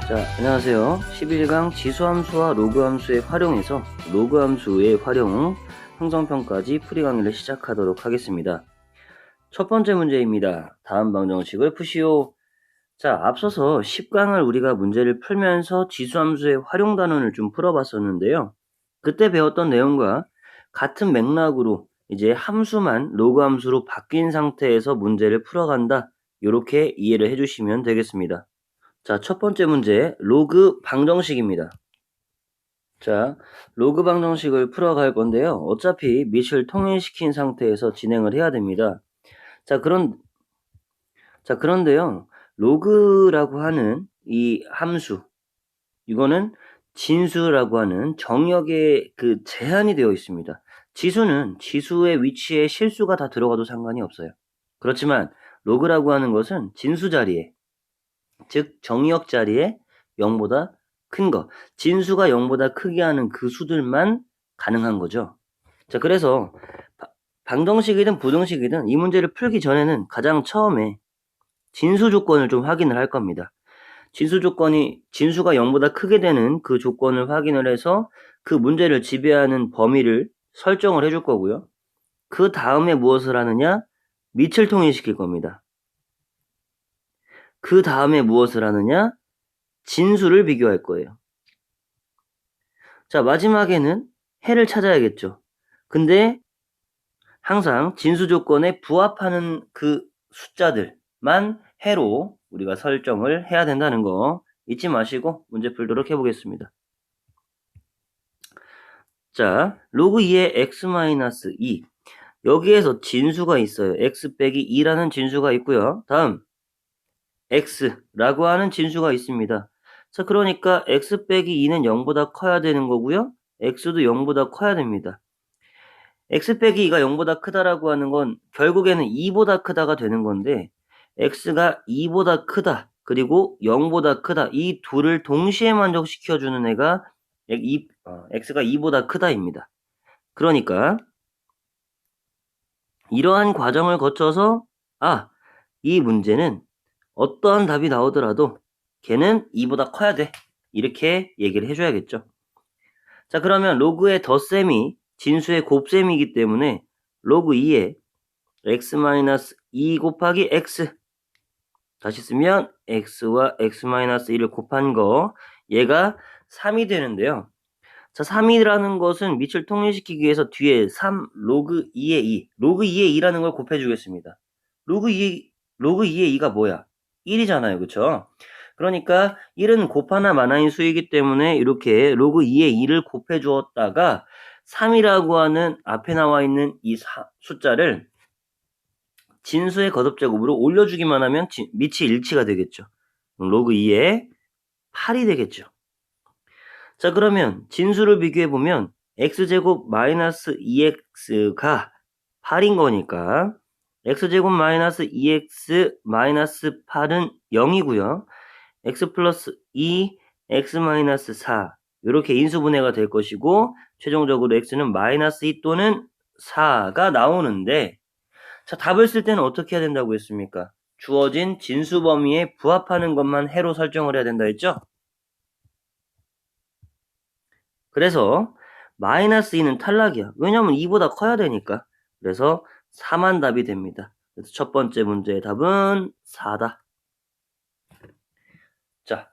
자, 안녕하세요. 11강 지수함수와 로그함수의 활용에서 로그함수의 활용, 형성평가지 풀이 강의를 시작하도록 하겠습니다. 첫 번째 문제입니다. 다음 방정식을 푸시오. 자, 앞서서 10강을 우리가 문제를 풀면서 지수함수의 활용 단원을 좀 풀어봤었는데요. 그때 배웠던 내용과 같은 맥락으로 이제 함수만 로그함수로 바뀐 상태에서 문제를 풀어간다. 이렇게 이해를 해주시면 되겠습니다. 자, 첫 번째 문제, 로그 방정식입니다. 자, 로그 방정식을 풀어갈 건데요. 어차피 밑을 통일시킨 상태에서 진행을 해야 됩니다. 그런데요. 로그라고 하는 이 함수, 이거는 진수라고 하는 정역에 그 제한이 되어 있습니다. 지수는 지수의 위치에 실수가 다 들어가도 상관이 없어요. 그렇지만 로그라고 하는 것은 진수 자리에, 즉 정의역 자리에 0보다 큰 거, 진수가 0보다 크게 하는 그 수들만 가능한 거죠. 자, 그래서 방정식이든 부등식이든 이 문제를 풀기 전에는 가장 처음에 진수 조건을 좀 확인을 할 겁니다. 진수 조건이 진수가 0보다 크게 되는 그 조건을 확인을 해서 그 문제를 지배하는 범위를 설정을 해줄 거고요. 그 다음에 무엇을 하느냐? 밑을 통일시킬 겁니다. 그 다음에 무엇을 하느냐? 진수를 비교할 거예요. 자, 마지막에는 해를 찾아야겠죠. 근데 항상 진수 조건에 부합하는 그 숫자들만 해로 우리가 설정을 해야 된다는 거 잊지 마시고 문제 풀도록 해보겠습니다. 자, 로그 2의 x-2 여기에서 진수가 있어요. x 빼기 2라는 진수가 있고요. 다음 x라고 하는 진수가 있습니다. 자, 그러니까 x 빼기 2는 0보다 커야 되는 거고요. x도 0보다 커야 됩니다. x 빼기 2가 0보다 크다라고 하는 건 결국에는 2보다 크다가 되는 건데 x가 2보다 크다 그리고 0보다 크다 이 둘을 동시에 만족시켜주는 애가 x가 2보다 크다입니다. 그러니까 이러한 과정을 거쳐서 이 문제는 어떠한 답이 나오더라도 걔는 2보다 커야 돼. 이렇게 얘기를 해줘야겠죠. 자, 그러면 로그의 덧셈이 진수의 곱셈이기 때문에 로그 2에 x-2 곱하기 x 다시 쓰면 x와 x-1을 곱한 거 얘가 3이 되는데요. 자, 3이라는 것은 밑을 통일시키기 위해서 뒤에 3 로그 2의 2 로그 2의 2라는 걸 곱해주겠습니다. 로그 2의 2가 뭐야? 1이잖아요. 그쵸? 그러니까 1은 곱하나 마나인 수이기 때문에 이렇게 로그 2의 2를 곱해 주었다가 3이라고 하는 앞에 나와 있는 이 숫자를 진수의 거듭제곱으로 올려주기만 하면 밑이 일치가 되겠죠. 로그 2의 8이 되겠죠. 자, 그러면 진수를 비교해보면 x제곱 마이너스 2x가 8인 거니까 x제곱 마이너스 2x 마이너스 8은 0이고요. x 플러스 2, x 마이너스 4 이렇게 인수분해가 될 것이고 최종적으로 x는 마이너스 2 또는 4가 나오는데 자, 답을 쓸 때는 어떻게 해야 된다고 했습니까? 주어진 진수 범위에 부합하는 것만 해로 설정을 해야 된다 했죠? 그래서 마이너스 2는 탈락이야. 왜냐면 2보다 커야 되니까. 그래서 4만 답이 됩니다. 그래서 첫 번째 문제의 답은 4다. 자,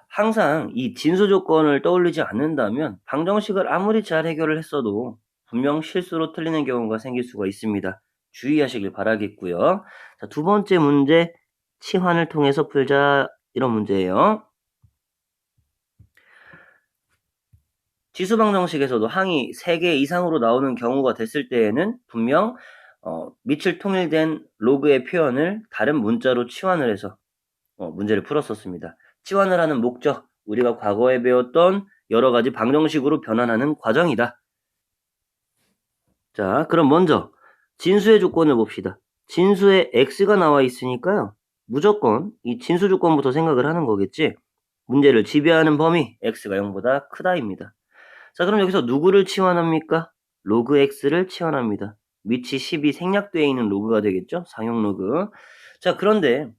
항상 이 진수 조건을 떠올리지 않는다면 방정식을 아무리 잘 해결을 했어도 분명 실수로 틀리는 경우가 생길 수가 있습니다. 주의하시길 바라겠고요. 자, 두 번째 문제 치환을 통해서 풀자 이런 문제예요. 지수 방정식에서도 항이 3개 이상으로 나오는 경우가 됐을 때에는 분명 밑을 통일된 로그의 표현을 다른 문자로 치환을 해서 문제를 풀었었습니다. 치환을 하는 목적, 우리가 과거에 배웠던 여러 가지 방정식으로 변환하는 과정이다. 자, 그럼 먼저 진수의 조건을 봅시다. 진수에 x가 나와 있으니까요. 무조건 이 진수 조건부터 생각을 하는 거겠지. 문제를 지배하는 범위 x가 0보다 크다입니다. 자, 그럼 여기서 누구를 치환합니까? 로그 x를 치환합니다. 밑이 10이 생략되어 있는 로그가 되겠죠? 상용 로그. 자, 그런데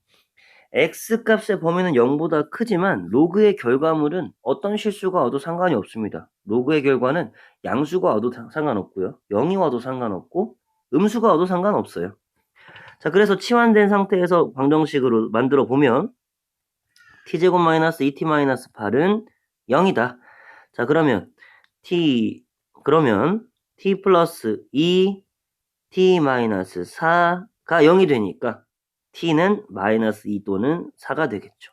x값의 범위는 0보다 크지만 로그의 결과물은 어떤 실수가 와도 상관이 없습니다. 로그의 결과는 양수가 와도 상관없고요. 0이 와도 상관없고 음수가 와도 상관없어요. 자, 그래서 치환된 상태에서 방정식으로 만들어 보면 t제곱 마이너스 2t 마이너스 8은 0이다. 자, 그러면 t 플러스 2 t 마이너스 4가 0이 되니까 t는 마이너스 2 또는 4가 되겠죠.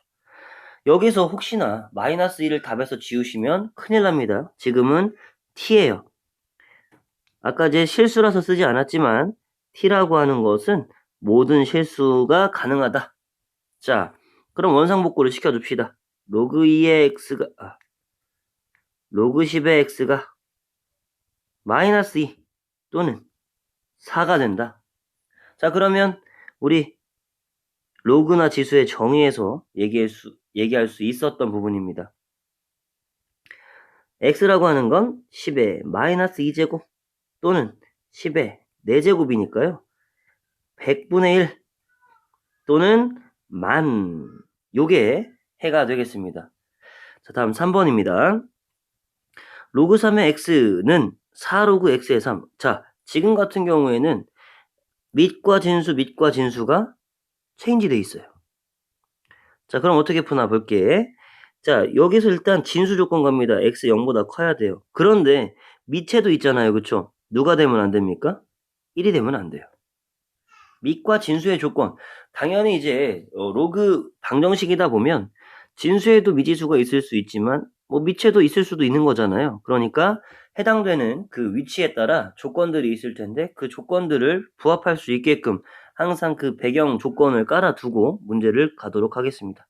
여기서 혹시나 마이너스 2를 답에서 지우시면 큰일 납니다. 지금은 t예요. 아까 제 실수라서 쓰지 않았지만 t라고 하는 것은 모든 실수가 가능하다. 자, 그럼 원상복구를 시켜줍시다. 로그 2의 x가 로그 10의 x가 마이너스 2 또는 4가 된다. 자, 그러면 우리 로그나 지수의 정의에서 얘기할 수 있었던 부분입니다. x라고 하는 건 10의 마이너스 2제곱 또는 10의 4제곱이니까요. 100분의 1 또는 만 요게 해가 되겠습니다. 자, 다음 3번입니다. 로그 3의 x는 4로그 x의 3. 자, 지금 같은 경우에는 밑과 진수가 체인지 돼 있어요. 자, 그럼 어떻게 푸나 볼게. 자, 여기서 일단 진수 조건 갑니다. x 0보다 커야 돼요. 그런데 밑에도 있잖아요. 그쵸? 누가 되면 안 됩니까? 1이 되면 안 돼요. 밑과 진수의 조건. 당연히 이제 로그 방정식이다 보면 진수에도 미지수가 있을 수 있지만 뭐 밑에도 있을 수도 있는 거잖아요. 그러니까 해당되는 그 위치에 따라 조건들이 있을 텐데 그 조건들을 부합할 수 있게끔 항상 그 배경 조건을 깔아두고 문제를 가도록 하겠습니다.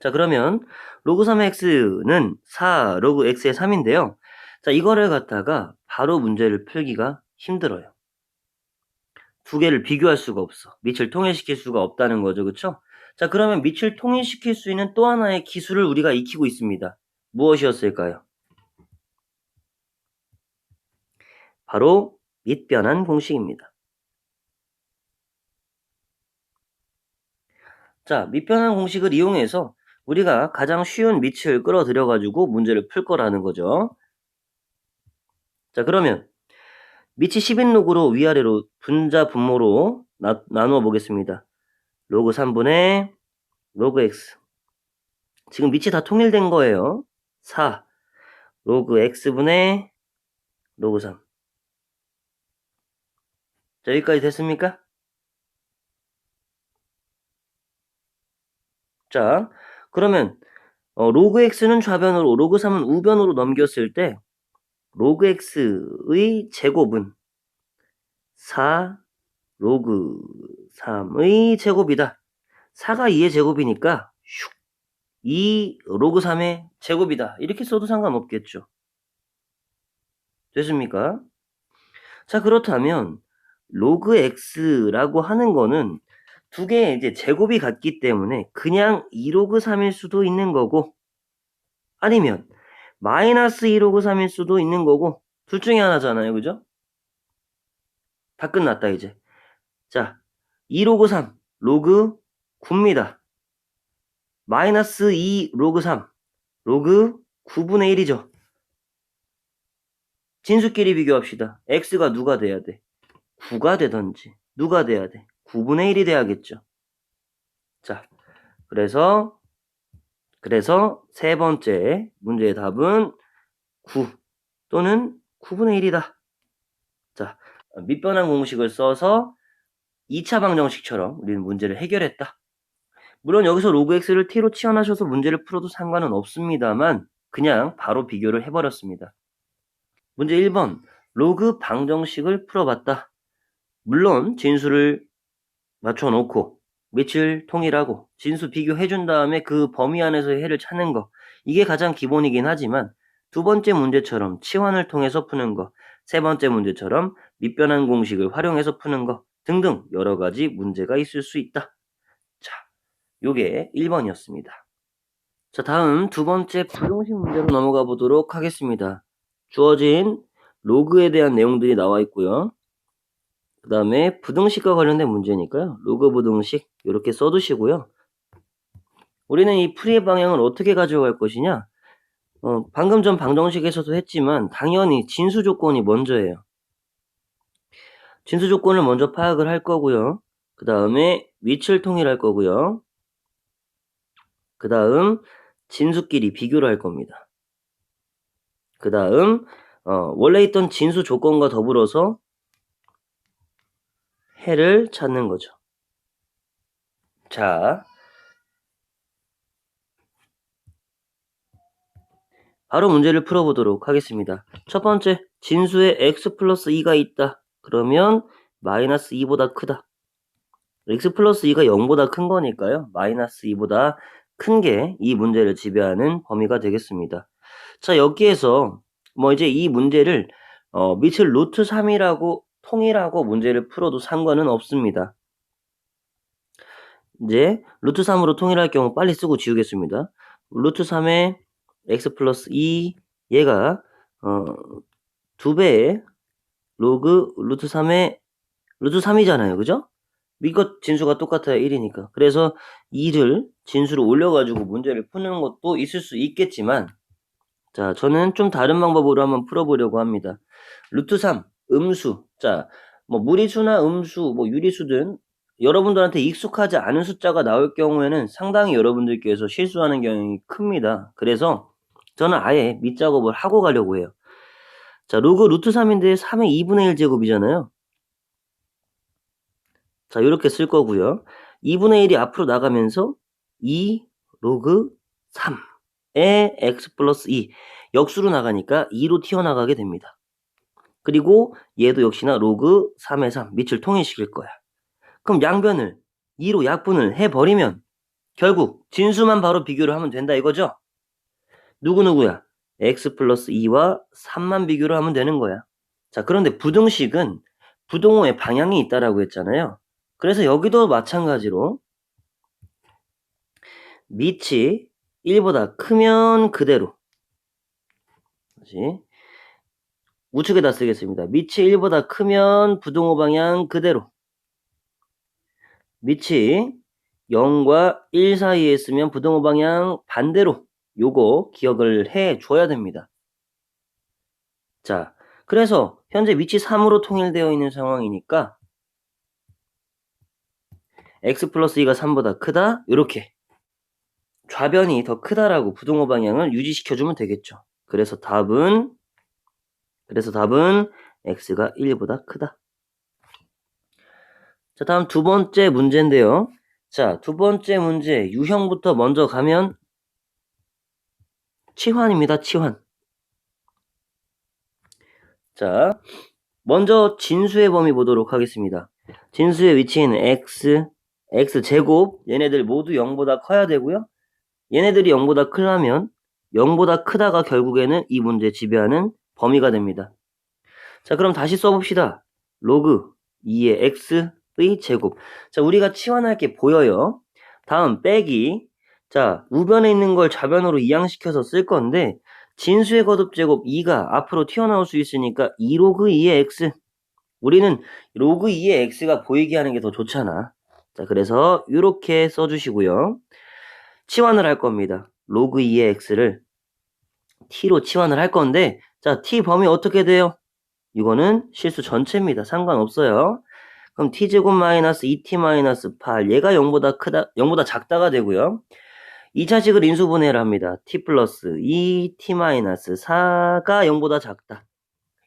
자, 그러면 로그 3의 x는 4 로그 x의 3인데요. 자, 이거를 갖다가 바로 문제를 풀기가 힘들어요. 두 개를 비교할 수가 없어. 밑을 통일시킬 수가 없다는 거죠. 그쵸? 자, 그러면 밑을 통일시킬 수 있는 또 하나의 기술을 우리가 익히고 있습니다. 무엇이었을까요? 바로 밑변환 공식입니다. 자, 밑변환 공식을 이용해서 우리가 가장 쉬운 밑을 끌어들여가지고 문제를 풀 거라는 거죠. 자, 그러면 밑이 10인로그로 위아래로 분자 분모로 나누어 보겠습니다. 로그 3분의 로그 x. 지금 밑이 다 통일된 거예요. 4 로그 x분의 로그 3. 자, 여기까지 됐습니까? 자, 그러면 로그 x는 좌변으로, 로그 3은 우변으로 넘겼을 때 로그 x의 제곱은 4 로그 3의 제곱이다. 4가 2의 제곱이니까 2 로그 3의 제곱이다. 이렇게 써도 상관없겠죠. 됐습니까? 자, 그렇다면 로그 x라고 하는 거는 두 개의 이제 제곱이 같기 때문에 그냥 2로그 3일 수도 있는 거고 아니면 마이너스 2로그 3일 수도 있는 거고 둘 중에 하나잖아요. 그죠? 다 끝났다 이제. 자, 2로그 3 로그 9입니다. 마이너스 2 로그 3 로그 9분의 1이죠. 진수끼리 비교합시다. x가 누가 돼야 돼? 9가 되던지 누가 돼야 돼? 9분의 1이 돼야겠죠. 자, 그래서 세 번째 문제의 답은 9 또는 9분의 1이다. 자, 밑변환 공식을 써서 2차 방정식처럼 우리는 문제를 해결했다. 물론 여기서 로그 x를 t로 치환하셔서 문제를 풀어도 상관은 없습니다만 그냥 바로 비교를 해버렸습니다. 문제 1번 로그 방정식을 풀어봤다. 물론 진수를 맞춰놓고 밑을 통일하고 진수 비교해준 다음에 그 범위 안에서의 해를 찾는 거 이게 가장 기본이긴 하지만 두 번째 문제처럼 치환을 통해서 푸는 거, 세 번째 문제처럼 밑변환 공식을 활용해서 푸는 거 등등 여러 가지 문제가 있을 수 있다. 자, 요게 1번이었습니다. 자, 다음 두 번째 부동식 문제로 넘어가 보도록 하겠습니다. 주어진 로그에 대한 내용들이 나와 있고요. 그 다음에 부등식과 관련된 문제니까요. 로그 부등식 이렇게 써두시고요. 우리는 이 풀이의 방향을 어떻게 가져갈 것이냐? 방금 전 방정식에서도 했지만 당연히 진수 조건이 먼저예요. 진수 조건을 먼저 파악을 할 거고요. 그 다음에 위치를 통일할 거고요. 그 다음 진수끼리 비교를 할 겁니다. 그 다음 원래 있던 진수 조건과 더불어서 해를 찾는 거죠. 자, 바로 문제를 풀어보도록 하겠습니다. 첫 번째, 진수에 x 플러스 2가 있다. 그러면 마이너스 2보다 크다. x 플러스 2가 0보다 큰 거니까요. 마이너스 2보다 큰 게 이 문제를 지배하는 범위가 되겠습니다. 자, 여기에서 뭐 이제 이 문제를 밑을 루트 3이라고 통일하고 문제를 풀어도 상관은 없습니다. 이제 루트 3으로 통일할 경우 빨리 쓰고 지우겠습니다. 루트 3에 x 플러스 2 얘가 2배의 로그 루트 3의 루트 3이잖아요. 그죠? 이것 진수가 똑같아요. 1이니까. 그래서 2를 진수로 올려가지고 문제를 푸는 것도 있을 수 있겠지만 자, 저는 좀 다른 방법으로 한번 풀어보려고 합니다. 루트 3, 음수. 자, 뭐 무리수나 음수, 뭐 유리수든 여러분들한테 익숙하지 않은 숫자가 나올 경우에는 상당히 여러분들께서 실수하는 경향이 큽니다. 그래서 저는 아예 밑작업을 하고 가려고 해요. 자, 로그 루트 3인데 3의 2분의 1 제곱이잖아요. 자, 이렇게 쓸 거고요. 2분의 1이 앞으로 나가면서 2 로그 3에 x 플러스 2 역수로 나가니까 2로 튀어나가게 됩니다. 그리고 얘도 역시나 로그 3의 3 밑을 통일시킬 거야. 그럼 양변을 2로 약분을 해버리면 결국 진수만 바로 비교를 하면 된다 이거죠? 누구누구야? x 플러스 2와 3만 비교를 하면 되는 거야. 자, 그런데 부등식은 부동호의 방향이 있다라고 했잖아요. 그래서 여기도 마찬가지로 밑이 1보다 크면 그대로 다시 우측에다 쓰겠습니다. 밑이 1보다 크면 부동호 방향 그대로 밑이 0과 1 사이에 있으면 부동호 방향 반대로 요거 기억을 해줘야 됩니다. 자, 그래서 현재 위치 3으로 통일되어 있는 상황이니까 x 플러스 2가 3보다 크다 이렇게 좌변이 더 크다라고 부동호 방향을 유지시켜주면 되겠죠. 그래서 답은 x가 1보다 크다. 자, 다음 두 번째 문제인데요. 자, 두 번째 문제 유형부터 먼저 가면 치환입니다. 치환. 자, 먼저 진수의 범위 보도록 하겠습니다. 진수의 위치는 x제곱 얘네들 모두 0보다 커야 되고요. 얘네들이 0보다 크려면 0보다 크다가 결국에는 이 문제 지배하는 범위가 됩니다. 자, 그럼 다시 써봅시다. 로그 2의 x의 제곱. 자, 우리가 치환할 게 보여요. 다음 빼기. 자, 우변에 있는 걸 좌변으로 이항시켜서 쓸 건데 진수의 거듭 제곱 2가 앞으로 튀어나올 수 있으니까 2로그 2의 x. 우리는 로그 2의 x가 보이게 하는 게 더 좋잖아. 자, 그래서 이렇게 써주시고요. 치환을 할 겁니다. 로그 2의 x를 t로 치환을 할 건데 자, t 범위 어떻게 돼요? 이거는 실수 전체입니다. 상관없어요. 그럼 t제곱 마이너스 2t 마이너스 8 얘가 0보다 작다가 되고요. 2차식을 인수분해를 합니다. t 플러스 2 t 마이너스 4가 0보다 작다.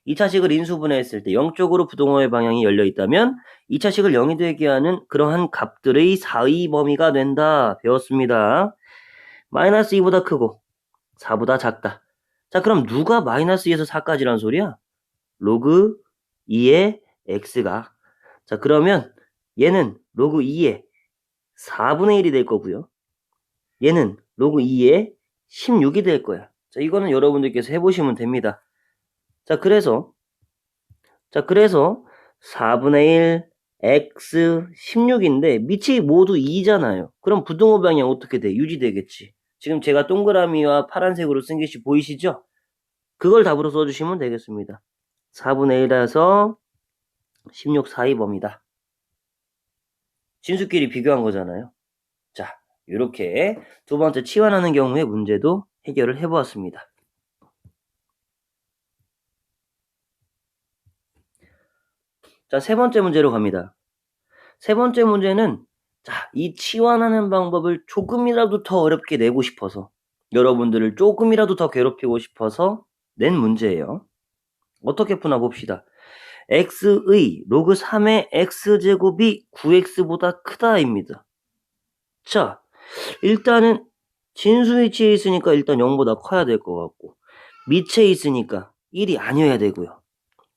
2차식을 인수분해했을 때 0쪽으로 부동호의 방향이 열려 있다면 2차식을 0이 되게 하는 그러한 값들의 사의 범위가 된다. 배웠습니다. 마이너스 2보다 크고 4보다 작다. 자, 그럼 누가 마이너스 2에서 4까지란 소리야? 로그 2의 x가 자, 그러면 얘는 로그 2의 4분의 1이 될 거고요. 얘는 로그 2의 16이 될 거야. 자, 이거는 여러분들께서 해보시면 됩니다. 자, 그래서 4분의 1 x 16인데 밑이 모두 2잖아요. 그럼 부등호 방향 어떻게 돼? 유지되겠지. 지금 제가 동그라미와 파란색으로 쓴 것이 보이시죠? 그걸 답으로 써주시면 되겠습니다. 4분의 1에서 16, 4, 2범이다. 진수끼리 비교한 거잖아요. 자, 이렇게 두 번째 치환하는 경우의 문제도 해결을 해보았습니다. 자, 세 번째 문제로 갑니다. 세 번째 문제는 자, 이 치환하는 방법을 조금이라도 더 어렵게 내고 싶어서 여러분들을 조금이라도 더 괴롭히고 싶어서 낸 문제예요. 어떻게 푸나 봅시다. x의 로그 3의 x제곱이 9x보다 크다입니다. 자, 일단은 진수 위치에 있으니까 일단 0보다 커야 될 것 같고 밑에 있으니까 1이 아니어야 되고요.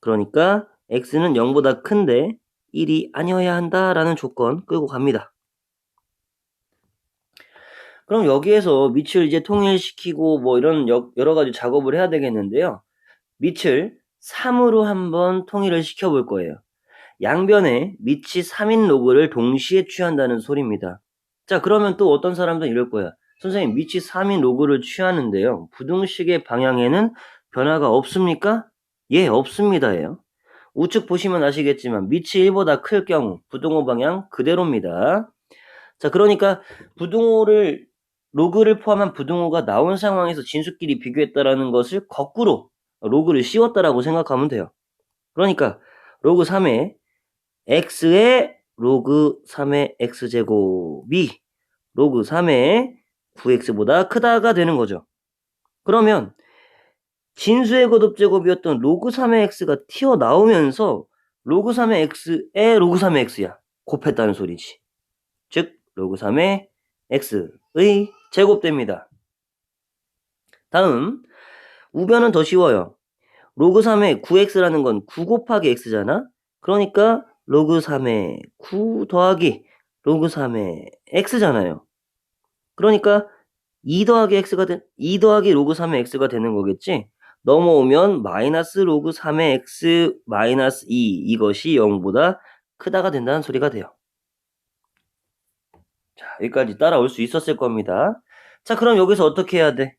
그러니까 x는 0보다 큰데 1이 아니어야 한다라는 조건 끌고 갑니다. 그럼 여기에서 밑을 이제 통일시키고 뭐 이런 여러 가지 작업을 해야 되겠는데요. 밑을 3으로 한번 통일을 시켜볼 거예요. 양변에 밑이 3인 로그를 동시에 취한다는 소리입니다. 자, 그러면 또 어떤 사람들은 이럴 거야. 선생님, 밑이 3인 로그를 취하는데요. 부등식의 방향에는 변화가 없습니까? 예, 없습니다예요. 우측 보시면 아시겠지만 밑이 1보다 클 경우 부등호 방향 그대로입니다. 자, 그러니까 부등호를 로그를 포함한 부등호가 나온 상황에서 진수끼리 비교했다라는 것을 거꾸로 로그를 씌웠다라고 생각하면 돼요. 그러니까 로그 3의 x의 로그 3의 x제곱이 로그 3의 9x보다 크다가 되는 거죠. 그러면 진수의 거듭제곱이었던 로그 3의 x가 튀어나오면서 로그 3의 x에 로그 3의 x야. 곱했다는 소리지. 즉 로그 3의 x의 제곱됩니다. 다음 우변은 더 쉬워요. 로그 3의 9x라는 건 9 곱하기 x잖아. 그러니까 로그 3의 9 더하기 로그 3의 x잖아요. 그러니까 2 더하기 로그 3의 x가 되는 거겠지. 넘어오면 마이너스 로그 3의 x 마이너스 2 이것이 0보다 크다가 된다는 소리가 돼요. 자, 여기까지 따라올 수 있었을 겁니다. 자, 그럼 여기서 어떻게 해야 돼?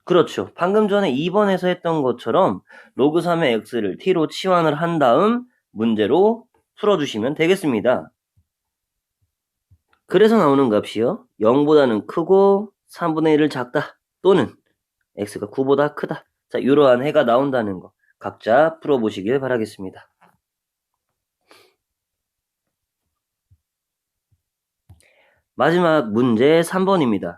그렇죠. 방금 전에 2번에서 했던 것처럼 로그 3의 x를 t로 치환을 한 다음 문제로 풀어주시면 되겠습니다. 그래서 나오는 값이요. 0보다는 크고 3분의 1을 작다. 또는 x가 9보다 크다. 자, 이러한 해가 나온다는 거 각자 풀어보시길 바라겠습니다. 마지막 문제 3번입니다.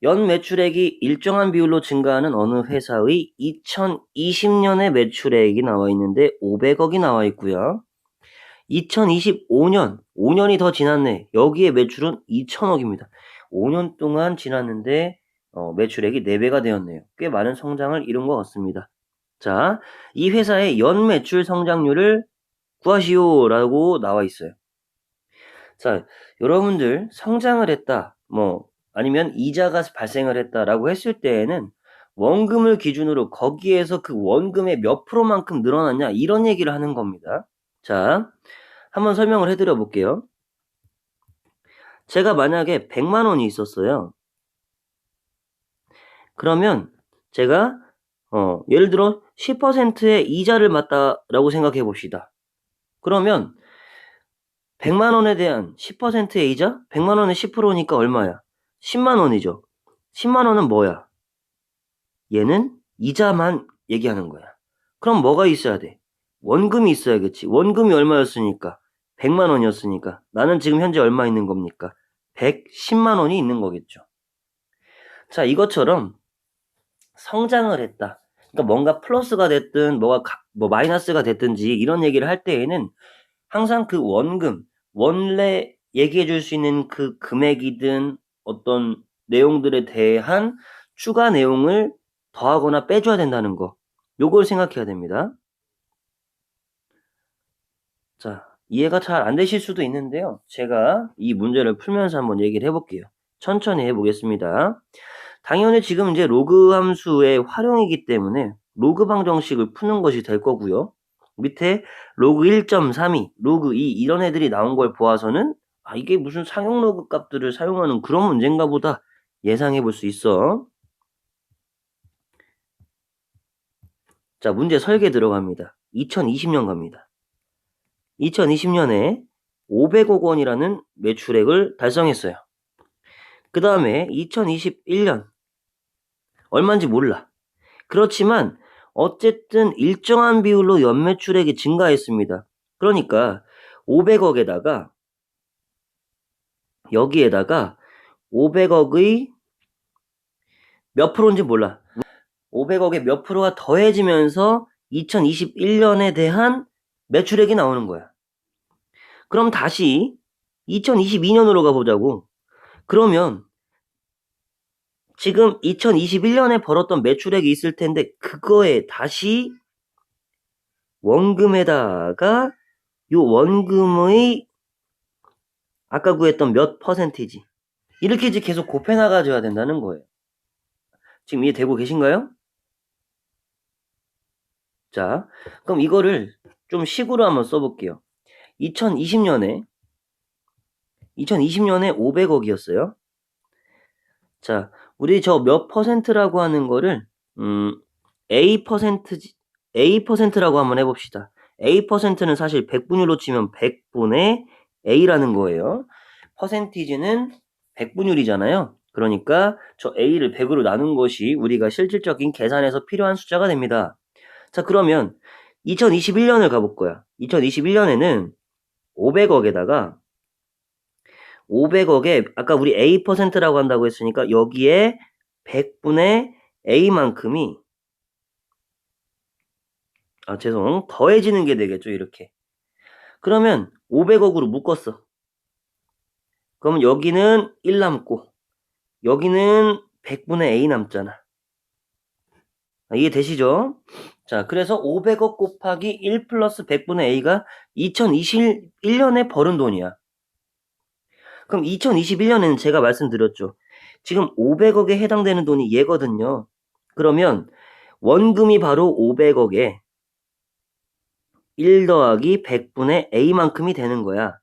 연 매출액이 일정한 비율로 증가하는 어느 회사의 2020년의 매출액이 나와 있는데 500억이 나와 있고요. 2025년, 5년이 더 지났네. 여기에 매출은 2천억입니다. 5년 동안 지났는데 매출액이 4배가 되었네요. 꽤 많은 성장을 이룬 것 같습니다. 자, 이 회사의 연 매출 성장률을 구하시오라고 나와 있어요. 자, 여러분들 성장을 했다, 아니면 이자가 발생을 했다라고 했을 때에는 원금을 기준으로 거기에서 그 원금의 몇 프로만큼 늘어났냐 이런 얘기를 하는 겁니다. 자, 한번 설명을 해드려 볼게요. 제가 만약에 100만 원이 있었어요. 그러면 제가 예를 들어 10%의 이자를 맞다라고 생각해 봅시다. 그러면 100만 원에 대한 10%의 이자? 100만 원의 10%니까 얼마야? 10만 원이죠. 10만 원은 뭐야? 얘는 이자만 얘기하는 거야. 그럼 뭐가 있어야 돼? 원금이 있어야겠지. 원금이 얼마였으니까? 100만 원이었으니까. 나는 지금 현재 얼마 있는 겁니까? 110만 원이 있는 거겠죠. 자, 이것처럼 성장을 했다. 그러니까 뭔가 플러스가 됐든 마이너스가 됐든지 이런 얘기를 할 때에는 항상 그 원금, 원래 얘기해 줄 수 있는 그 금액이든 어떤 내용들에 대한 추가 내용을 더하거나 빼줘야 된다는 거. 요걸 생각해야 됩니다. 자, 이해가 잘 안 되실 수도 있는데요. 제가 이 문제를 풀면서 한번 얘기를 해볼게요. 천천히 해보겠습니다. 당연히 지금 이제 로그 함수의 활용이기 때문에 로그 방정식을 푸는 것이 될 거고요. 밑에 로그 1.32, 로그 2 이런 애들이 나온 걸 보아서는 이게 무슨 상용 로그 값들을 사용하는 그런 문제인가 보다 예상해 볼 수 있어. 자, 문제 설계 들어갑니다. 2020년 갑니다. 2020년에 500억 원이라는 매출액을 달성했어요. 그 다음에 2021년 얼마인지 몰라. 그렇지만 어쨌든 일정한 비율로 연매출액이 증가했습니다. 그러니까 500억에다가 여기에다가 500억의 몇 프로인지 몰라. 500억의 몇 프로가 더해지면서 2021년에 대한 매출액이 나오는 거야. 그럼 다시 2022년으로 가보자고. 그러면 지금 2021년에 벌었던 매출액이 있을 텐데 그거에 다시 원금에다가 요 원금의 아까 구했던 몇 퍼센티지 이렇게 이제 계속 곱해 나가줘야 된다는 거예요. 지금 이해되고 계신가요? 자, 그럼 이거를 좀 식으로 한번 써볼게요. 2020년에 500억이었어요. 자, 우리 저 몇 퍼센트라고 하는 거를 A%라고 한번 해봅시다. A%는 사실 100분율로 치면 100분의 A라는 거예요. 퍼센티지는 100분율이잖아요. 그러니까 저 A를 100으로 나눈 것이 우리가 실질적인 계산에서 필요한 숫자가 됩니다. 자, 그러면 2021년을 가볼 거야. 2021년에는 500억에 아까 우리 A%라고 한다고 했으니까 여기에 100분의 A만큼이 더해지는 게 되겠죠, 이렇게. 그러면 500억으로 묶었어. 그러면 여기는 1 남고 여기는 100분의 A 남잖아. 이해되시죠? 자, 그래서 500억 곱하기 1 플러스 100분의 A가 2021년에 벌은 돈이야. 그럼 2021년에는 제가 말씀드렸죠. 지금 500억에 해당되는 돈이 얘거든요. 그러면 원금이 바로 500억에 1 더하기 100분의 A만큼이 되는 거야.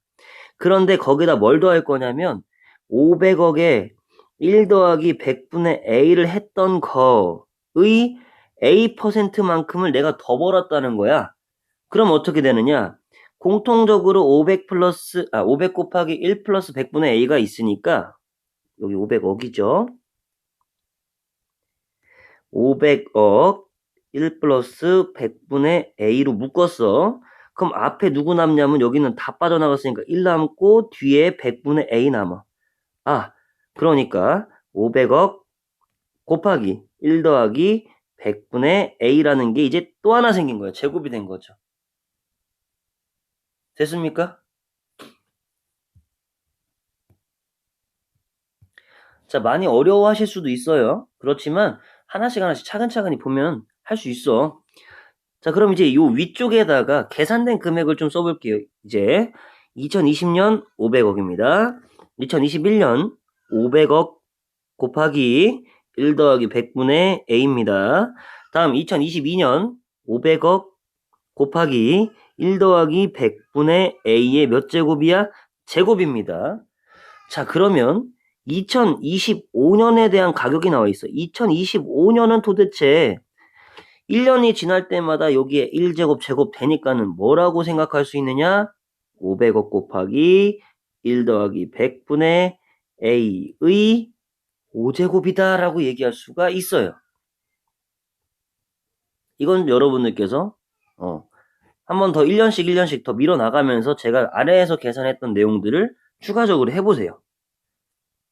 그런데 거기다 뭘 더할 거냐면 500억에 1 더하기 100분의 A를 했던 거의 A%만큼을 내가 더 벌었다는 거야. 그럼 어떻게 되느냐? 공통적으로 500 곱하기 1 플러스 100분의 A가 있으니까 여기 500억이죠. 500억 1 플러스 100분의 A로 묶었어. 그럼 앞에 누구 남냐면 여기는 다 빠져나갔으니까 1 남고 뒤에 100분의 A 남아. 그러니까 500억 곱하기 1 더하기 100분의 A라는 게 이제 또 하나 생긴 거예요. 제곱이 된 거죠. 됐습니까? 자, 많이 어려워하실 수도 있어요. 그렇지만 하나씩 차근차근히 보면 할 수 있어. 자, 그럼 이제 요 위쪽에다가 계산된 금액을 좀 써볼게요. 이제 2020년 500억입니다. 2021년 500억 곱하기 1 더하기 100분의 A입니다. 다음 2022년 500억 곱하기 1 더하기 100분의 A의 몇 제곱이야? 제곱입니다. 자, 그러면 2025년에 대한 가격이 나와 있어. 2025년은 도대체 1년이 지날 때마다 여기에 1제곱 제곱 되니까는 뭐라고 생각할 수 있느냐? 500억 곱하기 1 더하기 100분의 A의 5제곱이다 라고 얘기할 수가 있어요. 이건 여러분들께서 한 번 더 1년씩 더 밀어나가면서 제가 아래에서 계산했던 내용들을 추가적으로 해보세요.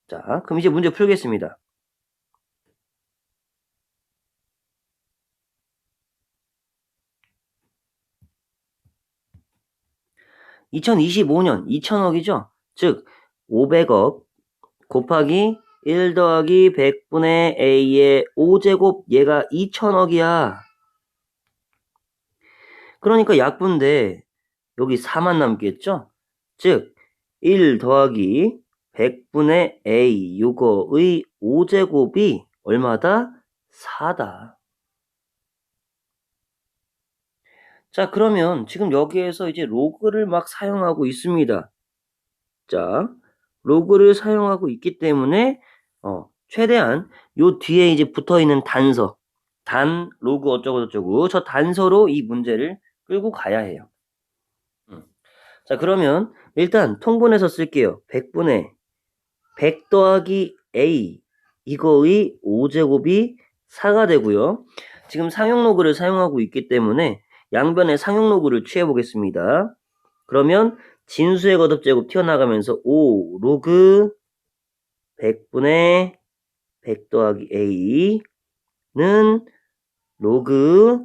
자, 그럼 이제 문제 풀겠습니다. (2025년) 2천억이죠? 즉 500억 곱하기 1 더하기 100분의 A의 5제곱 얘가 2천억이야. 그러니까 약분데 여기 4만 남겠죠? 즉 1 더하기 100분의 A 요거의 5제곱이 얼마다? 4다. 자, 그러면 지금 여기에서 이제 로그를 막 사용하고 있습니다. 자, 로그를 사용하고 있기 때문에 최대한 요 뒤에 이제 붙어있는 단서 로그 어쩌고저쩌고 저 단서로 이 문제를 끌고 가야 해요. 자, 그러면 일단 통분해서 쓸게요. 100분의 100 더하기 a 이거의 5제곱이 4가 되고요. 지금 상용로그를 사용하고 있기 때문에 양변의 상용로그를 취해 보겠습니다. 그러면 진수의 거듭제곱 튀어나가면서 5 로그 100분의 100 더하기 a는 로그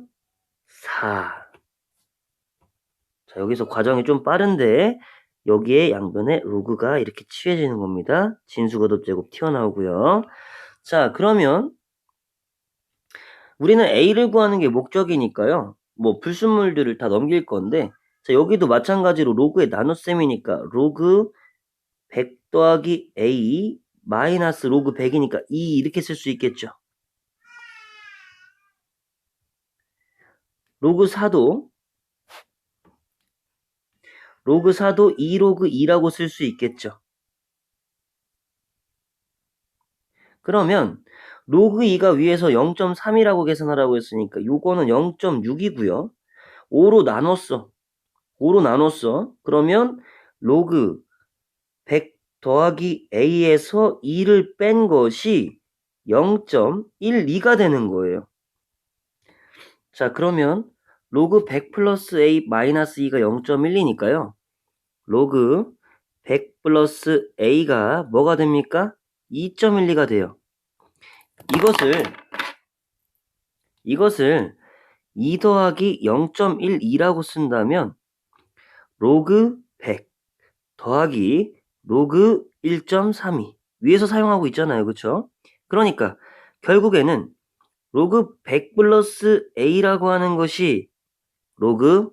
4. 자, 여기서 과정이 좀 빠른데 여기에 양변에 로그가 이렇게 취해지는 겁니다. 진수거듭제곱 튀어나오고요. 자, 그러면 우리는 a를 구하는 게 목적이니까요. 뭐 불순물들을 다 넘길 건데 자, 여기도 마찬가지로 로그의 나눗셈이니까 로그 100 더하기 a 마이너스 로그 100이니까 2 이렇게 쓸 수 있겠죠. 로그 4도 2 로그 2라고 쓸 수 있겠죠. 그러면 로그 2가 위에서 0.3이라고 계산하라고 했으니까 요거는 0.6이고요. 5로 나눴어. 그러면 로그 100 더하기 a에서 2를 뺀 것이 0.12가 되는 거예요. 자, 그러면 로그 100 플러스 a 마이너스 2가 0.12니까요. 로그 100 플러스 a가 뭐가 됩니까? 2.12가 돼요. 이것을 2 더하기 0.12라고 쓴다면 로그 100 더하기 로그 1.32 위에서 사용하고 있잖아요. 그쵸? 그러니까 결국에는 로그 100 플러스 a라고 하는 것이 로그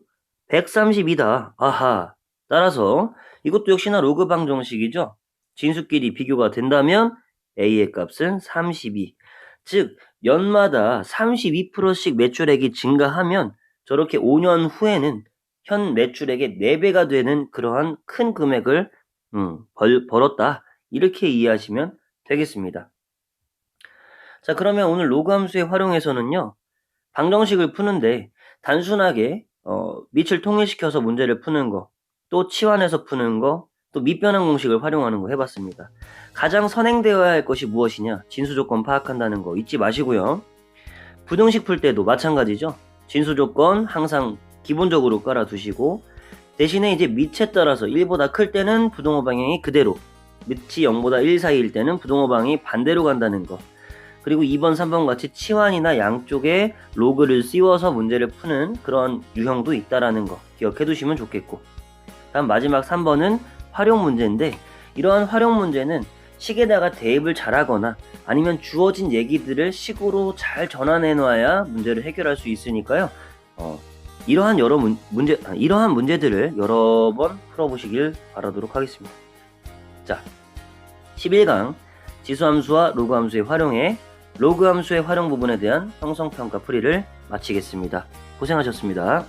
132다. 아하. 따라서 이것도 역시나 로그 방정식이죠. 진수끼리 비교가 된다면 a의 값은 32. 즉 연마다 32%씩 매출액이 증가하면 저렇게 5년 후에는 현 매출액의 4배가 되는 그러한 큰 금액을 벌었다. 이렇게 이해하시면 되겠습니다. 자, 그러면 오늘 로그 함수의 활용에서는요. 방정식을 푸는데 단순하게 밑을 통일시켜서 문제를 푸는 거, 또 치환해서 푸는 거, 또 밑변환 공식을 활용하는 거 해봤습니다. 가장 선행되어야 할 것이 무엇이냐? 진수조건 파악한다는 거 잊지 마시고요. 부등식 풀 때도 마찬가지죠. 진수조건 항상 기본적으로 깔아두시고 대신에 이제 밑에 따라서 1보다 클 때는 부등호 방향이 그대로, 밑이 0보다 1 사이일 때는 부등호 방향이 반대로 간다는 거. 그리고 2번, 3번 같이 치환이나 양쪽에 로그를 씌워서 문제를 푸는 그런 유형도 있다라는 거 기억해 두시면 좋겠고, 다음 마지막 3번은 활용 문제인데 이러한 활용 문제는 식에다가 대입을 잘하거나 아니면 주어진 얘기들을 식으로 잘 전환해 놔야 문제를 해결할 수 있으니까요. 이러한 문제들을 여러 번 풀어보시길 바라도록 하겠습니다. 자, 11강 지수함수와 로그함수의 활용에 로그함수의 활용 부분에 대한 형성평가 풀이를 마치겠습니다. 고생하셨습니다.